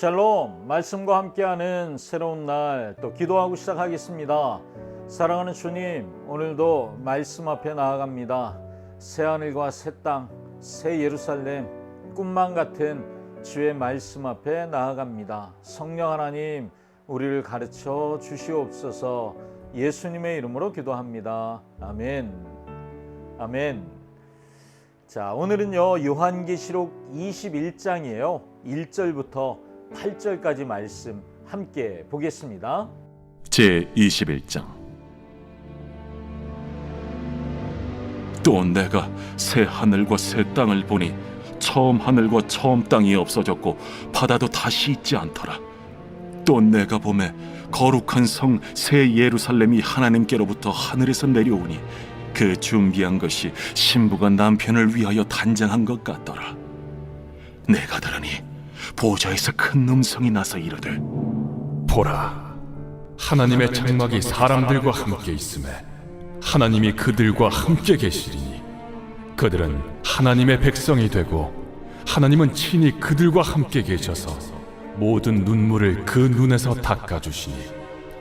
샬롬, 말씀과 함께하는 새로운 날 또 기도하고 시작하겠습니다. 사랑하는 주님, 오늘도 말씀 앞에 나아갑니다. 새하늘과 새 땅, 새 예루살렘, 꿈만 같은 주의 말씀 앞에 나아갑니다. 성령 하나님, 우리를 가르쳐 주시옵소서. 예수님의 이름으로 기도합니다. 아멘. 아멘. 자, 오늘은요 요한계시록 21장이에요. 1절부터 8절까지 말씀 함께 보겠습니다. 제21장. 또 내가 새 하늘과 새 땅을 보니 처음 하늘과 처음 땅이 없어졌고 바다도 다시 있지 않더라. 또 내가 보매 거룩한 성 새 예루살렘이 하나님께로부터 하늘에서 내려오니 그 준비한 것이 신부가 남편을 위하여 단장한 것 같더라. 내가 들으니 보좌에서 큰 음성이 나서 이르되, 보라, 하나님의 장막이 사람들과 함께 있음에 하나님이 그들과 함께 계시리니 그들은 하나님의 백성이 되고 하나님은 친히 그들과 함께 계셔서 모든 눈물을 그 눈에서 닦아주시니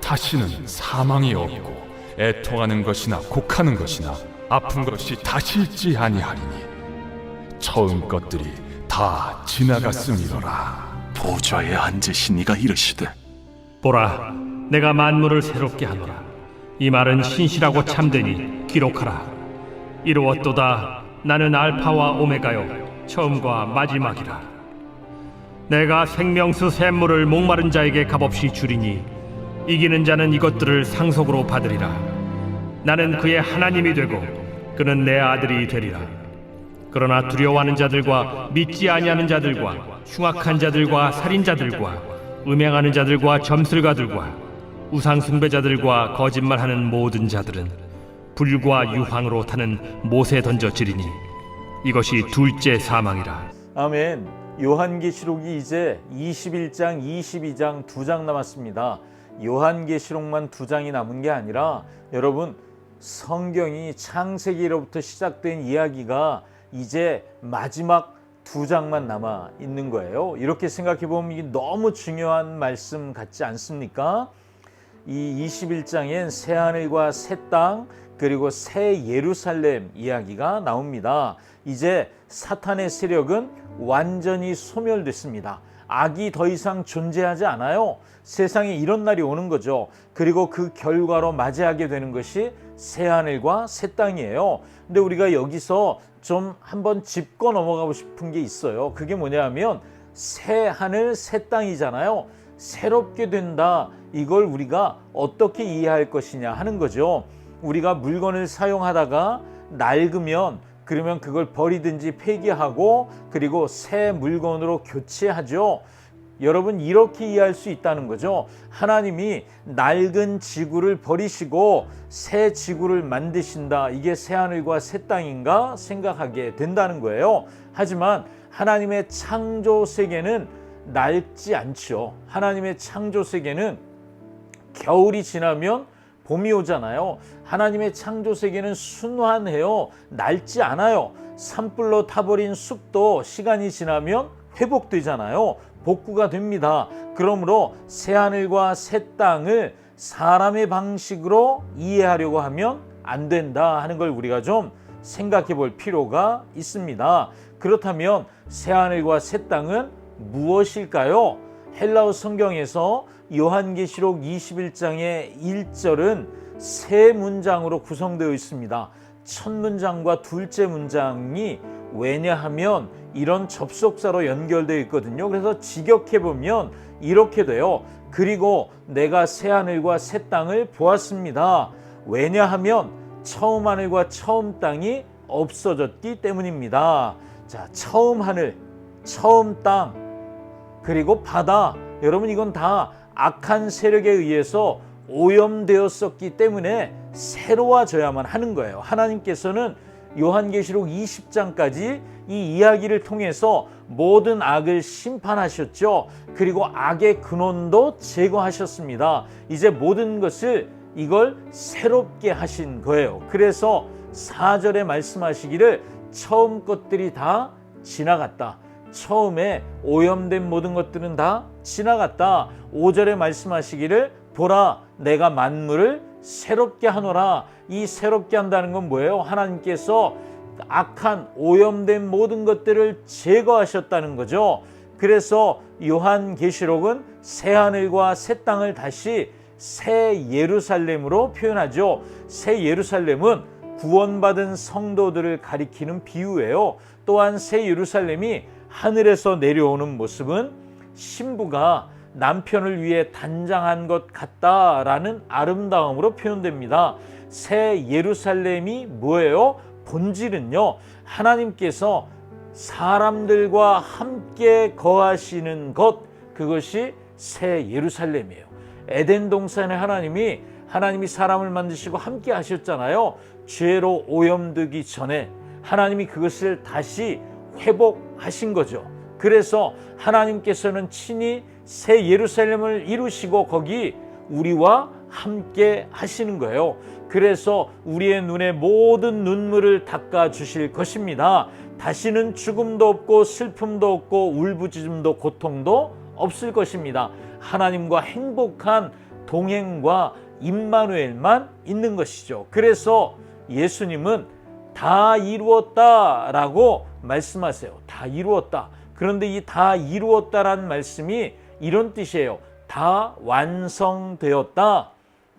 다시는 사망이 없고 애통하는 것이나 곡하는 것이나 아픈 것이 다시 있지 아니하리니 처음 것들이 다 지나갔음이로라. 보좌에 앉으신 이가 이르시되, 보라, 내가 만물을 새롭게 하노라. 이 말은 신실하고 참되니 기록하라. 이루었도다. 나는 알파와 오메가요 처음과 마지막이라. 내가 생명수 샘물을 목마른 자에게 값없이 주리니 이기는 자는 이것들을 상속으로 받으리라. 나는 그의 하나님이 되고 그는 내 아들이 되리라. 그러나 두려워하는 자들과 믿지 아니하는 자들과 흉악한 자들과 살인자들과 음행하는 자들과 점술가들과 우상 숭배자들과 거짓말하는 모든 자들은 불과 유황으로 타는 못에 던져지리니 이것이 둘째 사망이라. 아멘. 요한계시록이 이제 21장, 22장 2장 남았습니다. 요한계시록만 2장이 남은 게 아니라 여러분, 성경이 창세기로부터 시작된 이야기가 이제 마지막 2장만 남아 있는 거예요. 이렇게 생각해 보면 이게 너무 중요한 말씀 같지 않습니까? 이 21장엔 새 하늘과 새 땅 그리고 새 예루살렘 이야기가 나옵니다. 이제 사탄의 세력은 완전히 소멸됐습니다. 악이 더 이상 존재하지 않아요. 세상에 이런 날이 오는 거죠. 그리고 그 결과로 맞이하게 되는 것이 새 하늘과 새 땅이에요. 근데 우리가 여기서 좀 한번 짚고 넘어가고 싶은 게 있어요. 그게 뭐냐면 새 하늘 새 땅이잖아요. 새롭게 된다. 이걸 우리가 어떻게 이해할 것이냐 하는 거죠. 우리가 물건을 사용하다가 낡으면 그러면 그걸 버리든지 폐기하고 그리고 새 물건으로 교체하죠. 여러분, 이렇게 이해할 수 있다는 거죠. 하나님이 낡은 지구를 버리시고 새 지구를 만드신다. 이게 새 하늘과 새 땅인가 생각하게 된다는 거예요. 하지만 하나님의 창조 세계는 낡지 않죠. 하나님의 창조 세계는 겨울이 지나면 봄이 오잖아요. 하나님의 창조 세계는 순환해요. 낡지 않아요. 산불로 타버린 숲도 시간이 지나면 회복되잖아요. 복구가 됩니다. 그러므로 새 하늘과 새 땅을 사람의 방식으로 이해하려고 하면 안 된다 하는 걸 우리가 좀 생각해 볼 필요가 있습니다. 그렇다면 새 하늘과 새 땅은 무엇일까요? 헬라어 성경에서 요한계시록 21장의 1절은 세 문장으로 구성되어 있습니다. 첫 문장과 둘째 문장이 왜냐하면 이런 접속사로 연결되어 있거든요. 그래서 직역해보면 이렇게 돼요. 그리고 내가 새 하늘과 새 땅을 보았습니다. 왜냐하면 처음 하늘과 처음 땅이 없어졌기 때문입니다. 자, 처음 하늘, 처음 땅, 그리고 바다. 여러분, 이건 다 악한 세력에 의해서 오염되었었기 때문에 새로워져야만 하는 거예요. 하나님께서는 요한계시록 20장까지 이 이야기를 통해서 모든 악을 심판하셨죠. 그리고 악의 근원도 제거하셨습니다. 이제 모든 것을 이걸 새롭게 하신 거예요. 그래서 4절에 말씀하시기를 처음 것들이 다 지나갔다. 처음에 오염된 모든 것들은 다 지나갔다. 5절에 말씀하시기를 보라 내가 만물을 새롭게 하노라. 이 새롭게 한다는 건 뭐예요? 하나님께서 악한 오염된 모든 것들을 제거하셨다는 거죠. 그래서 요한계시록은 새 하늘과 새 땅을 다시 새 예루살렘으로 표현하죠. 새 예루살렘은 구원받은 성도들을 가리키는 비유예요. 또한 새 예루살렘이 하늘에서 내려오는 모습은 신부가 남편을 위해 단장한 것 같다라는 아름다움으로 표현됩니다. 새 예루살렘이 뭐예요? 본질은요, 하나님께서 사람들과 함께 거하시는 것, 그것이 새 예루살렘이에요. 에덴 동산에 하나님이 사람을 만드시고 함께 하셨잖아요. 죄로 오염되기 전에 하나님이 그것을 다시 회복하신 거죠. 그래서 하나님께서는 친히 새 예루살렘을 이루시고 거기 우리와 함께 하시는 거예요. 그래서 우리의 눈에 모든 눈물을 닦아 주실 것입니다. 다시는 죽음도 없고 슬픔도 없고 울부짖음도 고통도 없을 것입니다. 하나님과 행복한 동행과 임마누엘만 있는 것이죠. 그래서 예수님은 다 이루었다라고 말씀하세요. 다 이루었다. 그런데 이 다 이루었다라는 말씀이 이런 뜻이에요. 다 완성되었다.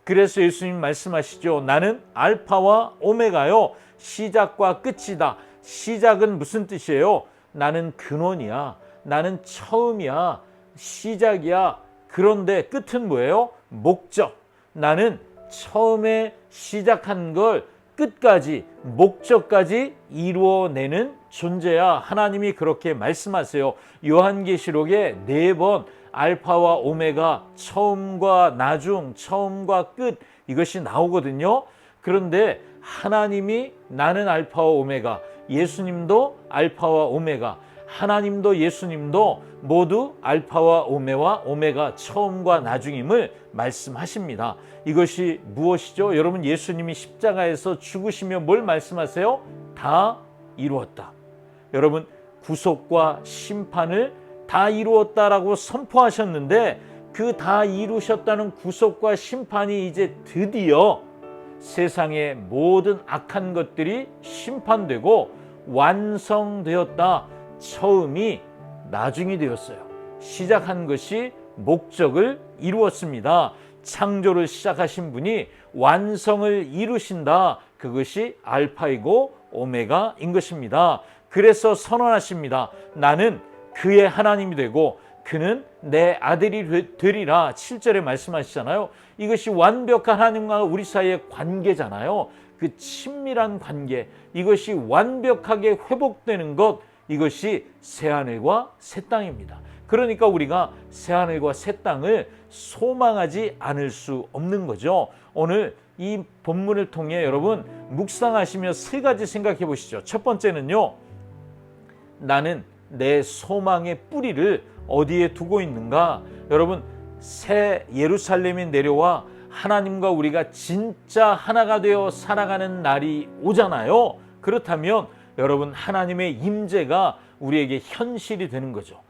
그래서 예수님 말씀하시죠. 나는 알파와 오메가요. 시작과 끝이다. 시작은 무슨 뜻이에요? 나는 근원이야. 나는 처음이야. 시작이야. 그런데 끝은 뭐예요? 목적. 나는 처음에 시작한 걸 끝까지, 목적까지 이루어내는 존재야. 하나님이 그렇게 말씀하세요. 요한계시록에 4번 알파와 오메가, 처음과 나중, 처음과 끝, 이것이 나오거든요. 그런데 하나님이 나는 알파와 오메가, 예수님도 알파와 오메가, 하나님도 예수님도 모두 알파와 오메가, 처음과 나중임을 말씀하십니다. 이것이 무엇이죠? 여러분, 예수님이 십자가에서 죽으시며 뭘 말씀하세요? 다 이루었다. 여러분, 구속과 심판을 다 이루었다라고 선포하셨는데 그 다 이루셨다는 구속과 심판이 이제 드디어 세상의 모든 악한 것들이 심판되고 완성되었다. 처음이 나중이 되었어요. 시작한 것이 목적을 이루었습니다. 창조를 시작하신 분이 완성을 이루신다. 그것이 알파이고 오메가인 것입니다. 그래서 선언하십니다. 나는 그의 하나님이 되고 그는 내 아들이 되리라. 7절에 말씀하시잖아요. 이것이 완벽한 하나님과 우리 사이의 관계잖아요. 그 친밀한 관계, 이것이 완벽하게 회복되는 것, 이것이 새하늘과 새 땅입니다. 그러니까 우리가 새하늘과 새 땅을 소망하지 않을 수 없는 거죠. 오늘 이 본문을 통해 여러분 묵상하시며 3가지 생각해 보시죠. 첫 번째는요, 나는 내 소망의 뿌리를 어디에 두고 있는가? 여러분, 새 예루살렘이 내려와 하나님과 우리가 진짜 하나가 되어 살아가는 날이 오잖아요. 그렇다면 여러분, 하나님의 임재가 우리에게 현실이 되는 거죠.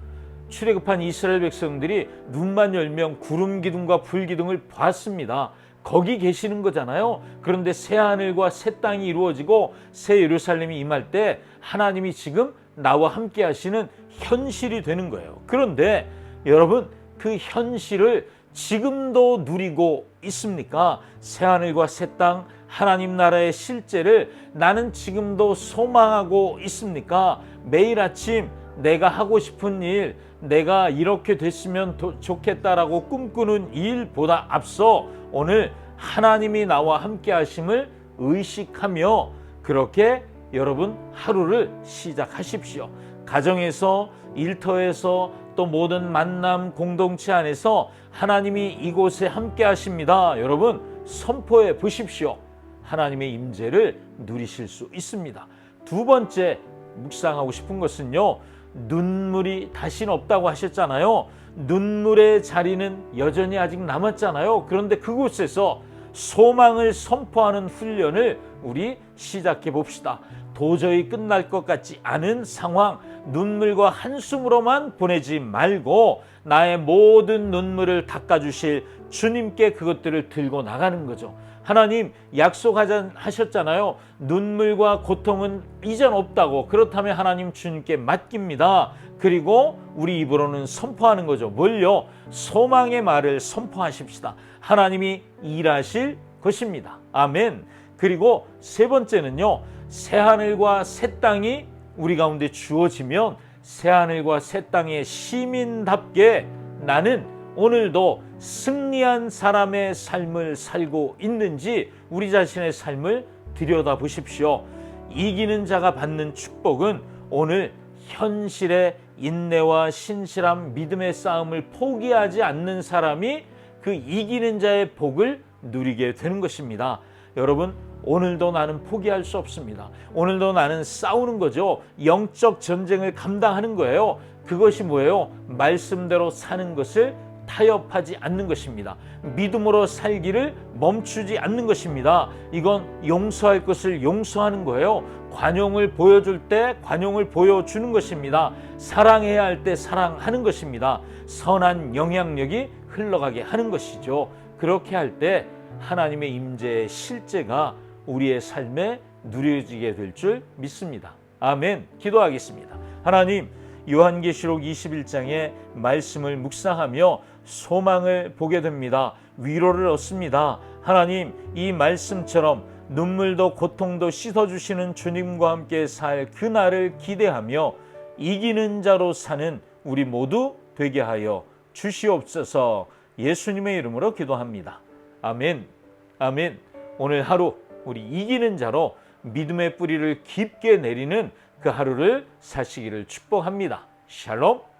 출애굽한 이스라엘 백성들이 눈만 열면 구름 기둥과 불 기둥을 봤습니다. 거기 계시는 거잖아요. 그런데 새 하늘과 새 땅이 이루어지고 새 예루살렘이 임할 때 하나님이 지금 나와 함께 하시는 현실이 되는 거예요. 그런데 여러분, 그 현실을 지금도 누리고 있습니까? 새 하늘과 새 땅, 하나님 나라의 실제를 나는 지금도 소망하고 있습니까? 매일 아침 내가 하고 싶은 일, 내가 이렇게 됐으면 좋겠다라고 꿈꾸는 일보다 앞서 오늘 하나님이 나와 함께 하심을 의식하며 그렇게 여러분 하루를 시작하십시오. 가정에서, 일터에서, 또 모든 만남 공동체 안에서 하나님이 이곳에 함께 하십니다. 여러분, 선포해 보십시오. 하나님의 임재를 누리실 수 있습니다. 2번째 묵상하고 싶은 것은요, 눈물이 다시는 없다고 하셨잖아요. 눈물의 자리는 여전히 아직 남았잖아요. 그런데 그곳에서 소망을 선포하는 훈련을 우리 시작해 봅시다. 도저히 끝날 것 같지 않은 상황, 눈물과 한숨으로만 보내지 말고 나의 모든 눈물을 닦아주실 주님께 그것들을 들고 나가는 거죠. 하나님 약속하셨잖아요. 눈물과 고통은 이젠 없다고. 그렇다면 하나님 주님께 맡깁니다. 그리고 우리 입으로는 선포하는 거죠. 뭘요? 소망의 말을 선포하십시다. 하나님이 일하실 것입니다. 아멘. 그리고 세 번째는요, 새하늘과 새 땅이 우리 가운데 주어지면 새하늘과 새 땅의 시민답게 나는 오늘도 승리한 사람의 삶을 살고 있는지 우리 자신의 삶을 들여다보십시오. 이기는 자가 받는 축복은 오늘 현실의 인내와 신실함, 믿음의 싸움을 포기하지 않는 사람이 그 이기는 자의 복을 누리게 되는 것입니다. 여러분, 오늘도 나는 포기할 수 없습니다. 오늘도 나는 싸우는 거죠. 영적 전쟁을 감당하는 거예요. 그것이 뭐예요? 말씀대로 사는 것을 타협하지 않는 것입니다. 믿음으로 살기를 멈추지 않는 것입니다. 이건 용서할 것을 용서하는 거예요. 관용을 보여줄 때 관용을 보여주는 것입니다. 사랑해야 할 때 사랑하는 것입니다. 선한 영향력이 흘러가게 하는 것이죠. 그렇게 할 때 하나님의 임재의 실제가 우리의 삶에 누려지게 될 줄 믿습니다. 아멘. 기도하겠습니다. 하나님, 요한계시록 21장의 말씀을 묵상하며 소망을 보게 됩니다. 위로를 얻습니다. 하나님, 이 말씀처럼 눈물도 고통도 씻어주시는 주님과 함께 살 그날을 기대하며 이기는 자로 사는 우리 모두 되게 하여 주시옵소서. 예수님의 이름으로 기도합니다. 아멘. 아멘. 오늘 하루 우리 이기는 자로 믿음의 뿌리를 깊게 내리는 그 하루를 사시기를 축복합니다. 샬롬.